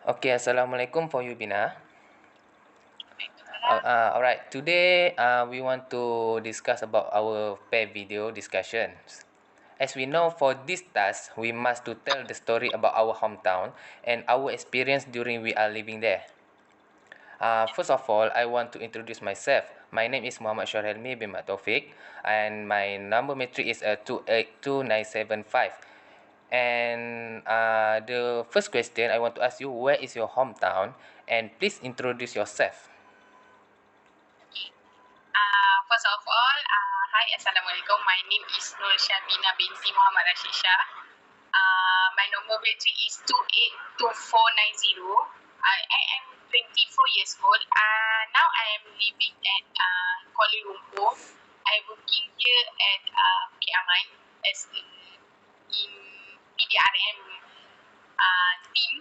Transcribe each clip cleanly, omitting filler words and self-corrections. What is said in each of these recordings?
Okay, Assalamualaikum for you, Bina. Alright, today we want to discuss about our pair video discussions. As we know, for this task, we must to tell the story about our hometown and our experience during we are living there. First of all, I want to introduce myself. My name is Muhammad Helmi bin Taufik and my number matric is 282975. And the first question I want to ask you, where is your hometown? And please introduce yourself. First of all, hi, Assalamualaikum. My name is Nurshabina binti Muhammad Rashid Shah. My number battery is 282490. I am 24 years old. Now I am living at Kuala Lumpur. I working here at Kiaman as in PDRM team.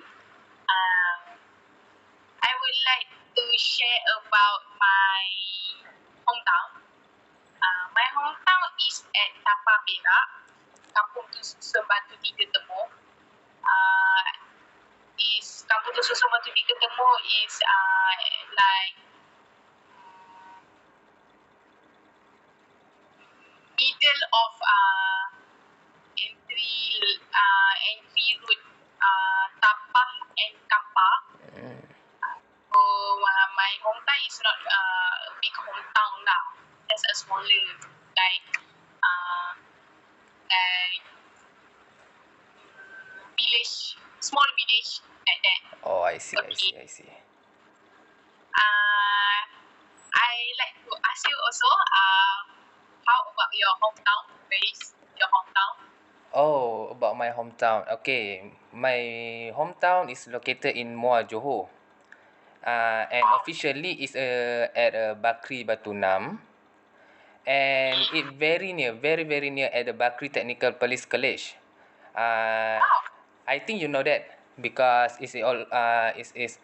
I would like to share about my hometown. My hometown is at Tapah Perak, Kampung Susun Batu 3 Temu. Kampung Susun Batu 3 Temu is like middle of entry road Tapah and Kapah. So my hometown is not a big hometown lah. It's a smaller like village, small village like that. Oh, I see. I like to ask you also, how about your hometown? Where is your hometown? Oh, about my hometown. Okay, my hometown is located in Muar, Johor. And officially is at Bakri Batu 6. And it very near, very near at the Bakri Technical Police College. I think you know that because it's all is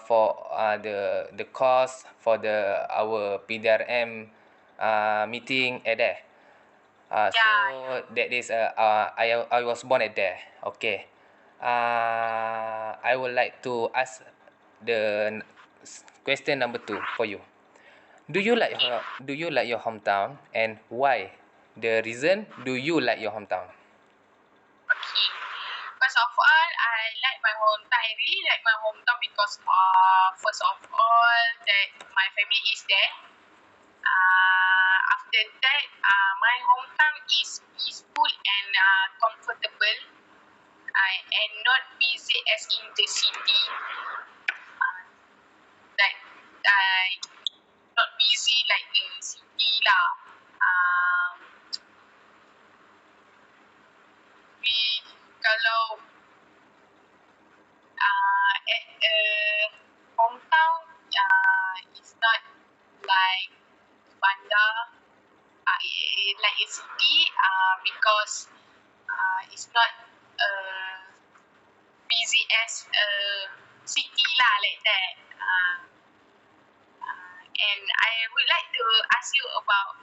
for the course for the our PDRM meeting at there. So that is I was born at there. Okay. I would like to ask the question number 2 for you. Do you like your hometown and why? The reason do you like your hometown? Okay. First of all, I like my hometown. I really like my hometown because first of all that my family is there. After that, my hometown is peaceful and comfortable. And not busy as in the city. Like not busy like the city lah. Kalau at hometown, it's not like bandar, like a city, because it's not busy as a city lah like that. And I would like to ask you about,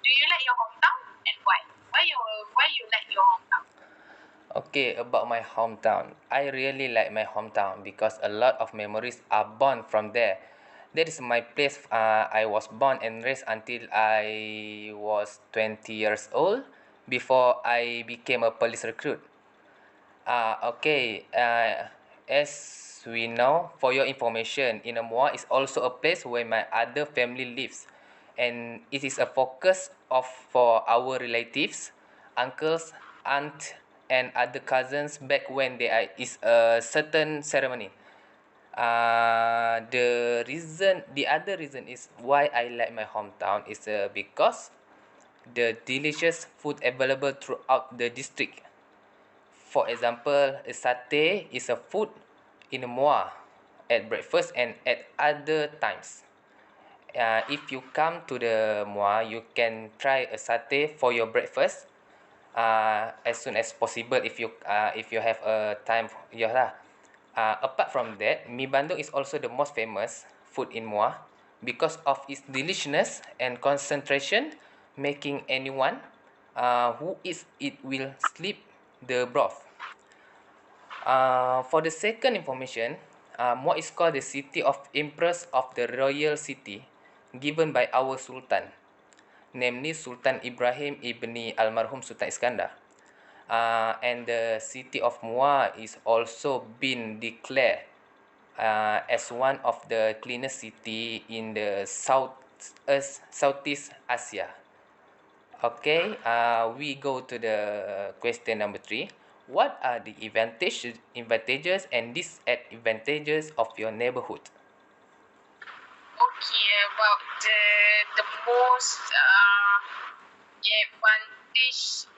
do you like your hometown and why? Why you like your hometown? Okay, about my hometown. I really like my hometown because a lot of memories are born from there. That is my place. I was born and raised until I was 20 years old before I became a police recruit. Okay, as we know, for your information, in Muar is also a place where my other family lives, and it is a focus of for our relatives, uncles, aunt, and other cousins back when there is a certain ceremony. The other reason is why I like my hometown is because the delicious food available throughout the district. For example, a satay is a food in Muar at breakfast and at other times. If you come to the Muar, you can try a satay for your breakfast as soon as possible if you have a time. Apart from that, mi bandung is also the most famous food in Muar because of its deliciousness and concentration, making anyone who eats it will sleep the broth. For the second information, Muhd is called the city of Empress of the Royal City, given by our Sultan, namely Sultan Ibrahim ibni Almarhum Sultan Iskandar. And the city of Muar is also been declared as one of the cleanest city in the Southeast Asia. Okay, we go to the question number 3. What are the advantages and disadvantages of your neighborhood? Okay, about the most advantage,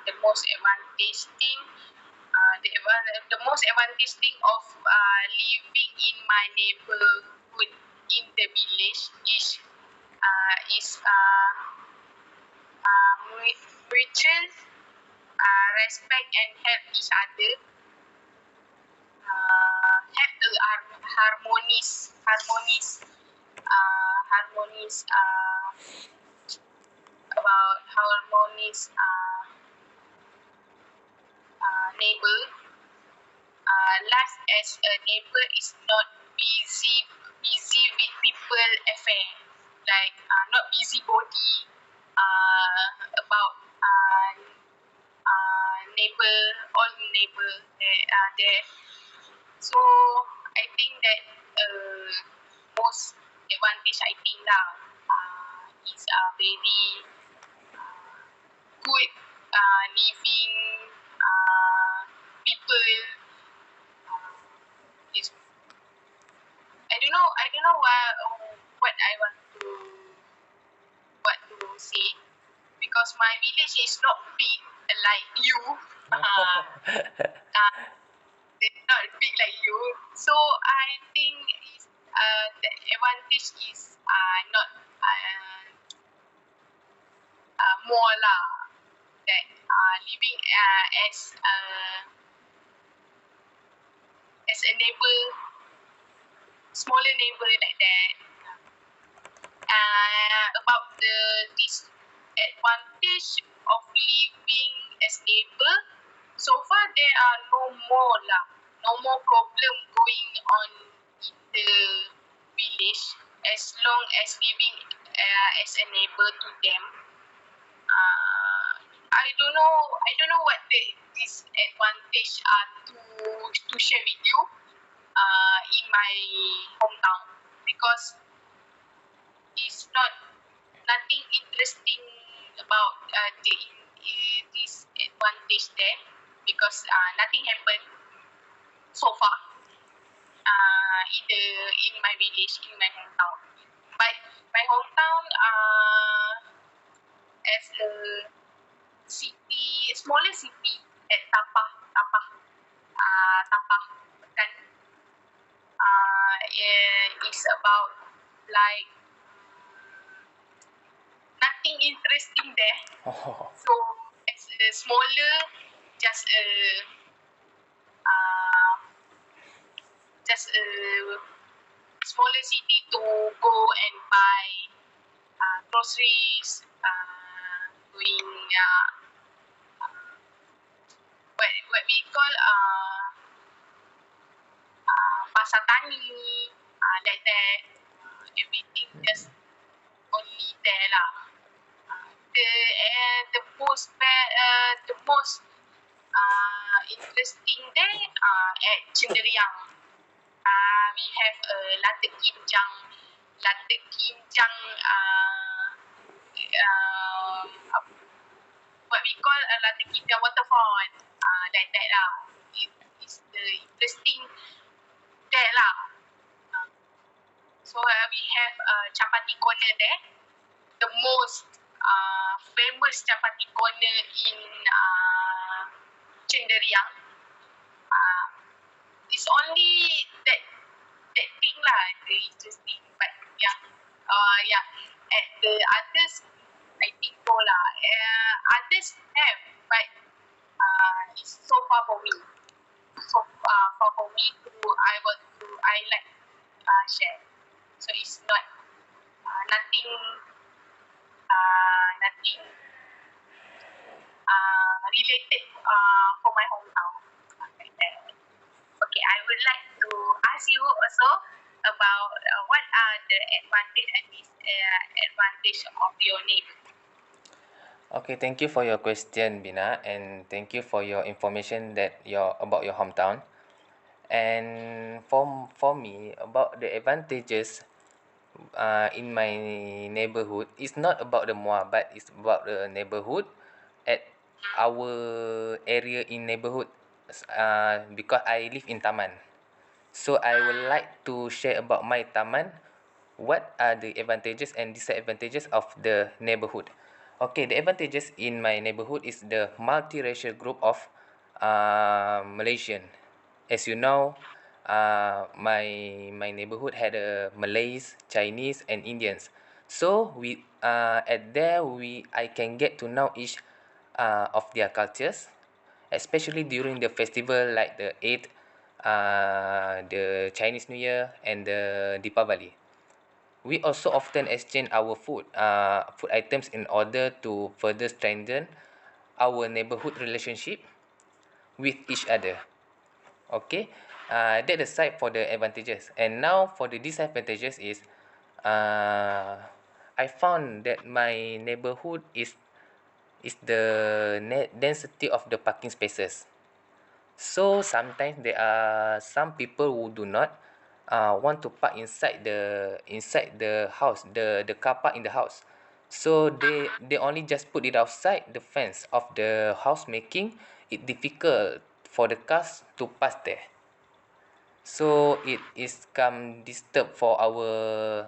the most advantage thing, the most advantage thing of living in my neighborhood in the village is mutual respect and help each other, have a harmonious about harmonious neighbor. Last as a neighbor is not busy with people affair, like not busybody about neighbor, all neighbor that are there. So I think that most advantage I think lah is very good living people is I don't know what I want to say, because my village is not big like you. It's not big like you, so I think the advantage is not more lah, that living as a neighbor, smaller neighbor like that. About the disadvantage of living as neighbor, so far there are no more problem going on in the village, as long as living as a neighbor to them. I don't know what the disadvantage are to share with you in my hometown, because it's nothing interesting about the disadvantage there, because nothing happened so far in my village, in my hometown. But my hometown as a smaller city at Tapah kan, is about like nothing interesting there. So as a smaller, just a smaller city to go and buy groceries, doing what we call pasar tani, like that. Everything just only there lah. The most interesting there at Cenderiang. We have latte kinjang, what we call a latte kinjang waterfall, like that lah. It is the interesting there lah. So we have chapati corner there, the most famous chapati corner in Cenderiang. It's only that thing lah, the interesting. But yeah, at the others, I think no lah. Others have, but it's so far for me. So far for me I like share. So it's not nothing related for my hometown. Okay. Okay, I would like to ask you also about what are the advantage and disadvantage of your neighbor. Okay, thank you for your question, Bina, and thank you for your information that about your hometown. And for me, about the advantages in my neighborhood, it's not about the mua, but it's about the neighborhood at our area in neighborhood. Because I live in Taman, so I would like to share about my Taman. What are the advantages and disadvantages of the neighborhood? Okay, the advantages in my neighborhood is the multiracial group of Malaysian. As you know, my neighborhood had Malays, Chinese, and Indians. So at there I can get to know each of their cultures, especially during the festival like the Eid, the Chinese New Year, and the Deepavali. We also often exchange our food items in order to further strengthen our neighborhood relationship with each other. Okay, that aside for the advantages. And now for the disadvantages is, I found that my neighborhood is the density of the parking spaces. So sometimes there are some people who do not want to park inside the house, the car park in the house. So they only just put it outside the fence of the house, making it difficult for the cars to pass there. So it is come disturb for our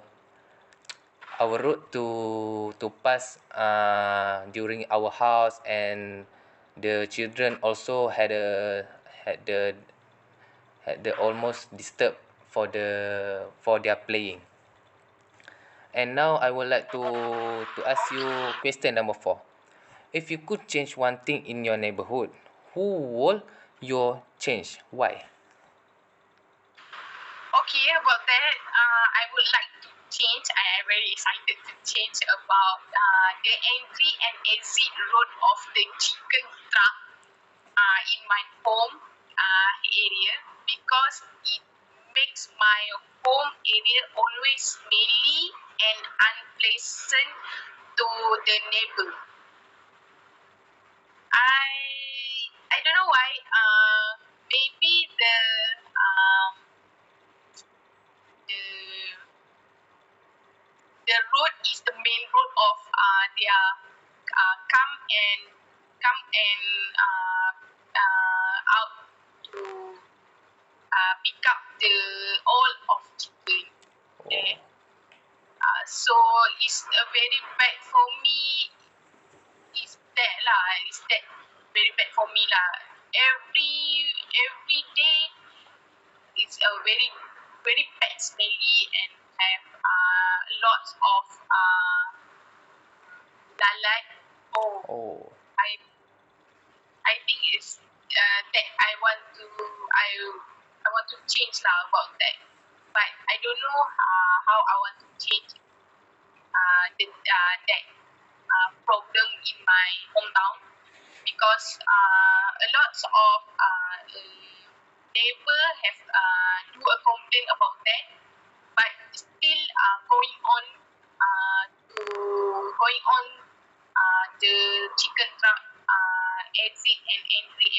road to pass during our house, and the children also had the had the almost disturbed for their playing. And now I would like to ask you question number 4. If you could change one thing in your neighborhood, who would you change? Why? Okay, about that, I would like to change. I am very excited to change about the entry and exit road of the chicken truck in my home area, because it makes my home area always smelly and unpleasant to the neighbor. I don't know why. Maybe the the road is the main road of their come and out to pick up the all of chicken there. So it's very bad for me. Is that lah? Is that very bad for me lah? Every day is a very bad smelly and have lots of lalat. Oh. I think it's that I want to change lah about that, but I don't know how I want to change that problem in my hometown, because a lot of neighbor have do a complaint about that, but still going on the chicken truck exit and entry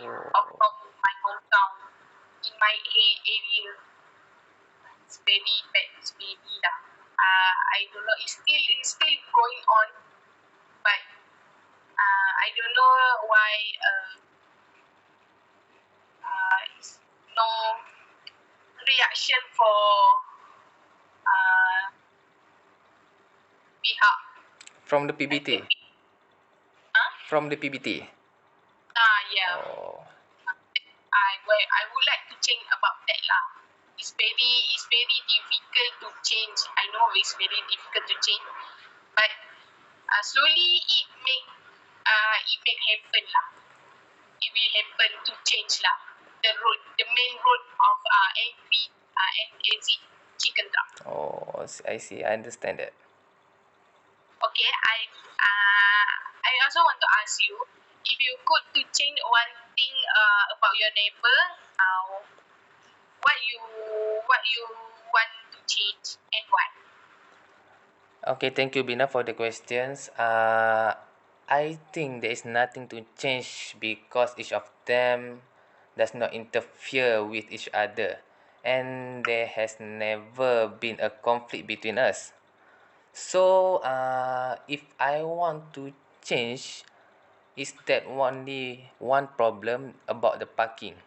from my hometown in my area. It's very bad, it's maybe lah. I don't know. It's still going on, but I don't know why. It's no reaction for pihak. From the PBT? Huh? From the PBT? Yeah. Oh. I would like to change about that lah. It's very difficult to change. I know it's very difficult to change, but slowly it make happen lah. It will happen to change lah. The main road of entry and exit chicken truck. Oh, I see. I understand that. Okay, I also want to ask you, if you could to change one thing about your neighbor, what you want to change and why? Okay, thank you, Bina, for the questions. I think there is nothing to change because each of them does not interfere with each other, and there has never been a conflict between us. So, if I want to change, is that only one problem about the parking.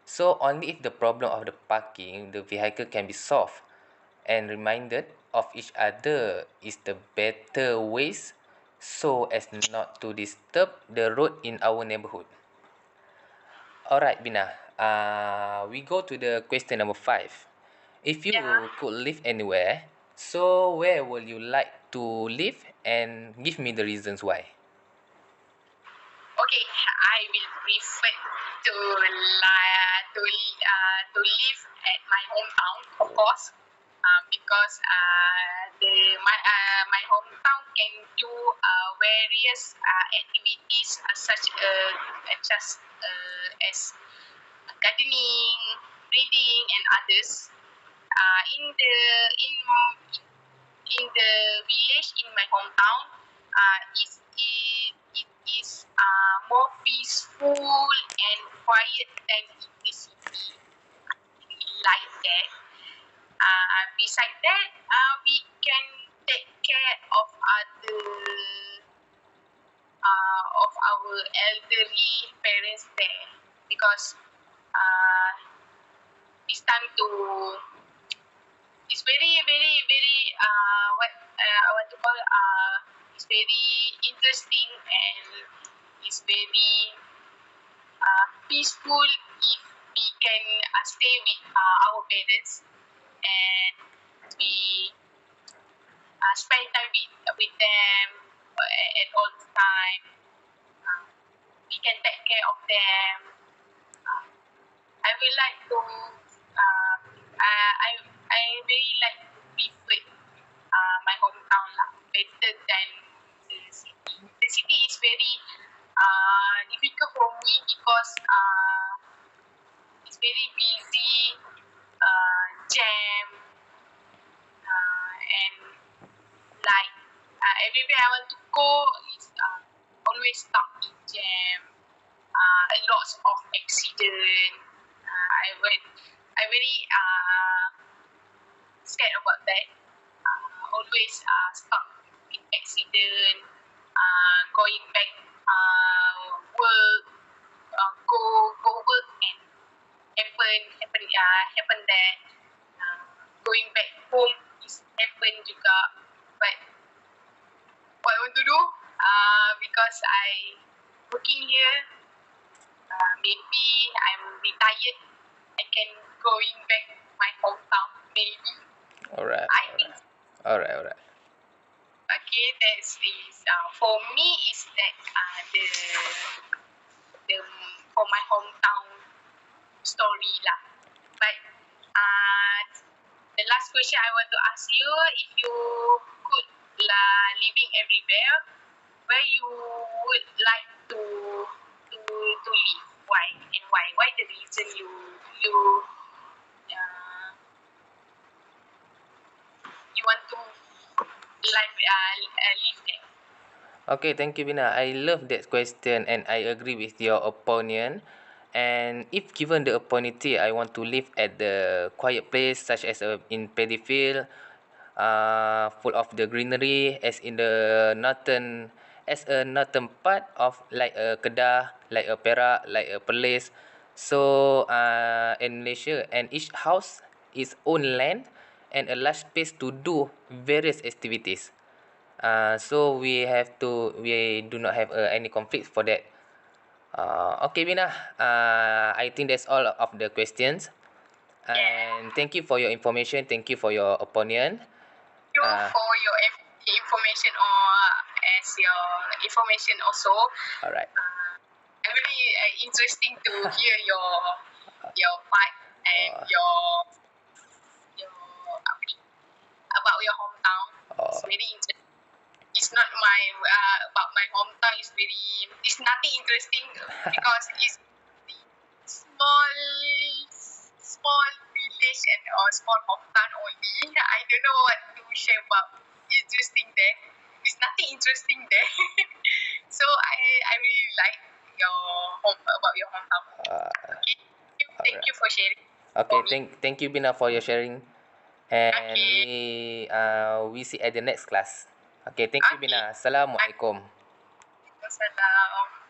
So, only if the problem of the parking, the vehicle can be solved and reminded of each other is the better ways so as not to disturb the road in our neighborhood. Alright, Bina. We go to the question number 5. If you Yeah. could live anywhere, so where would you like to live and give me the reasons why? Okay, I will prefer to live at my hometown, of course, because my hometown can do various activities just as gardening, reading, and others. In the village in my hometown, it is more peaceful and quiet than in the city. Like that. Beside that, we can take care of our elderly parents there because uh, it's time to it's very what I want to call it's very interesting and it's very peaceful if we can stay with our parents and we spend time with them at all the time. We can take care of them. Uh, I will like to I really like to prefer my hometown lah, better than the city. The city is very difficult for me because it's very busy, jam, and like everywhere I want to go is always stuck in jam. Lots of accident. I very scared about that. Always stuck in accident. Going back work, go work and happen that. Going back home is happen juga. But what I want to do? Because I working here, maybe I'm retired. I can going back my hometown. Maybe Alright, I think. alright. Okay, that's is for me is that the for my hometown story lah. But the last question I want to ask you, if you could living everywhere, where you would like to live? Why and why? Why the reason you you want to live there? Okay, thank you, Bina. I love that question and I agree with your opinion. And if given the opportunity, I want to live at the quiet place such as in paddy field, full of the greenery, as a northern part of like a Kedah, like a Perak, like a Perlis. So in Malaysia, and each house its own land and a large space to do various activities. We do not have any conflicts for that. Okay, Bina. I think that's all of the questions. Yeah. And thank you for your information. Thank you for your opinion. You for your information or as your information also. Alright. Very interesting to hear your part and Oh. your about your hometown. It's Oh. very interesting. it's not my about my hometown is very, it's nothing interesting because it's small small village and or small hometown only. I don't know what to share about interesting there. There's nothing interesting there. So I really like your home about your hometown. Okay. Thank Alright. you for sharing. Okay, For me. thank you Bina for your sharing. And Okay. we see at the next class. Okay, thank you Okay. Bina. Assalamualaikum. Wassalam.